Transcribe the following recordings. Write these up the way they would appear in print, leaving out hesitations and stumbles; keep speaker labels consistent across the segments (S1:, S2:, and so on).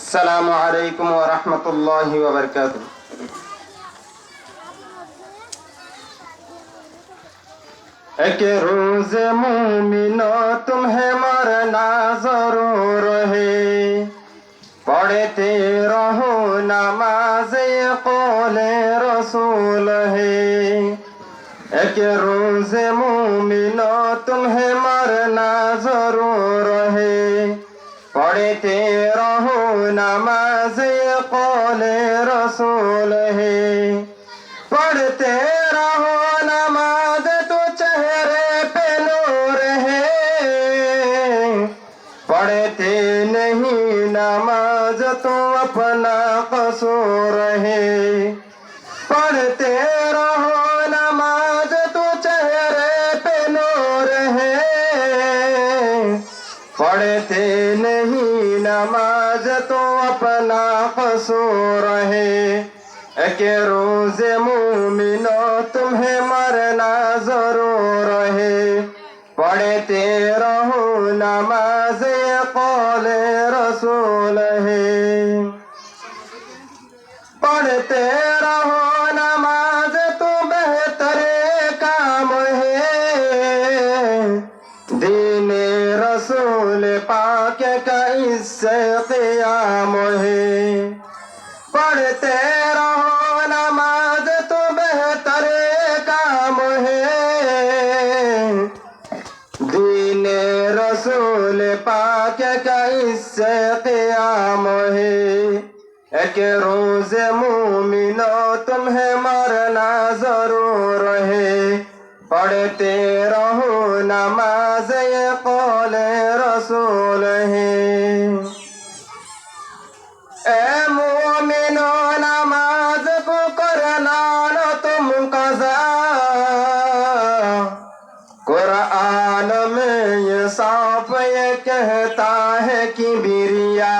S1: السلام علیکم ورحمۃ اللہ وبرکاتہ۔ ایک روز مومنو تمہیں مرنا ضرور ہے، پڑھتے رہو نماز یہ قول رسول ہے۔ ایک روز مومنو تمہیں مرنا ضرور ہے، پڑھتے رہو نماز یہ قول رسول ہے۔ پڑھتے رہو نماز تو چہرے پہ نور ہے، پڑھتے نہیں نماز تو اپنا قصور ہے۔ پڑھتے رہو نماز تو چہرے پہ نور ہے، پڑھتے نہیں نماز تو اپنا قصور ہے۔ ایک روز مومنو تمہیں مرنا ضرور ہے، پڑھتے رہو نماز یہ قول رسول ہے۔ پڑھتے رہو نماز تو بہتر کام ہے، دین رسول پاک کا اس سے قیام ہے۔ پڑھتے رہو نماز تو بہتر کام ہے، دین رسول پاک کا اس سے قیام ہے۔ ایک روز مومنو تمہیں مرنا ضرور ہے، پڑھتے رہو نماز یہ قول رسول ہے۔ اے مومنو نماز کو کرنا نہ تم قضا، قرآن میں یہ صاف یہ کہتا ہے کبریا۔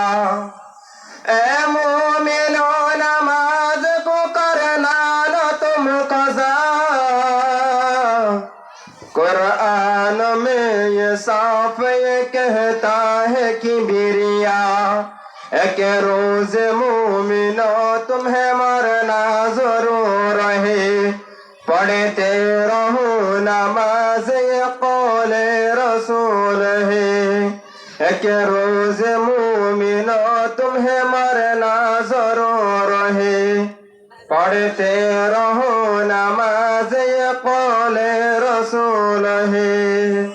S1: اے مومنو نماز کو کرنا نہ تم قضا، قرآن میں یہ صاف یہ کہتا ہے کبریا۔ ایک روز مومنو تمہیں مرنا ضرور ہے، پڑھتے رہو نماز یہ قول رسول ہے۔ ایک روز مومنو تمہیں مرنا ضرور ہے، پڑھتے رہو نماز یہ قول رسول ہے۔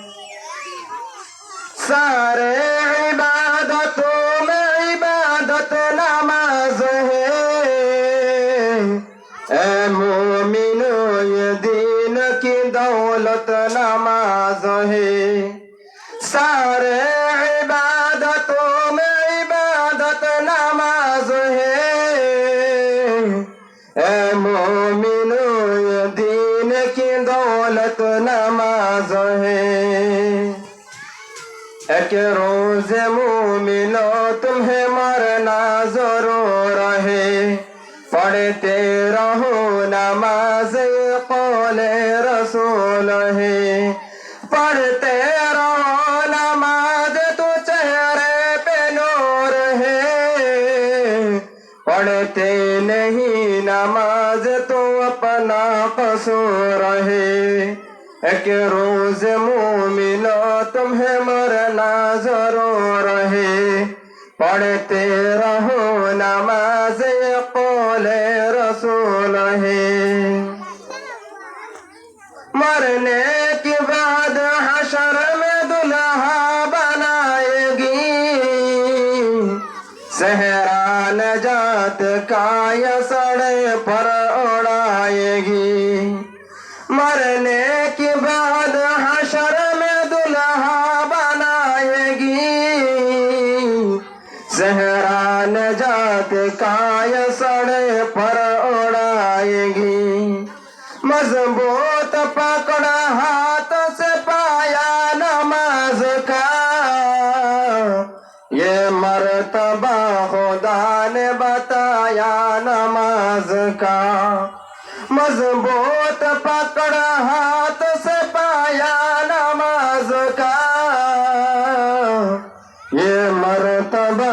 S1: سارے عبادتوں میں عبادت نماز ہے، اے مومنو یہ دین کی دولت نماز ہے۔ سارے عبادتوں میں عبادت نماز ہے، اے مومنو یہ دین کی دولت نماز ہے۔ ایک روز مومنو تمہیں مرنا ضرور ہے، پڑھتے رہو نماز یہ قول رسول ہے۔ پڑھتے رہو نماز تو چہرے پہ نور ہے، پڑھتے نہیں نماز تو اپنا قصور ہے۔ ایک روز مومنو تمہیں مرنا ضرور ہے، پڑھتے رہو نماز یہ قول رسول ہے۔ مرنے کے بعد حشر میں دلہا بنائے گی، صحرا نجات کا یہ سڑے پر اڑائے گی۔ مرنے کے بعد حشر میں دلہا بنائے گی، صحرا نجات کا یہ سڑے پر اڑائے گی۔ مضبوط پکڑا ہاتھ سے پایا نماز کا، یہ مرتبہ خدا نے بتایا نماز کا۔ مضبوط پکڑا ہاتھ سے پایا نماز کا، یہ مرتبہ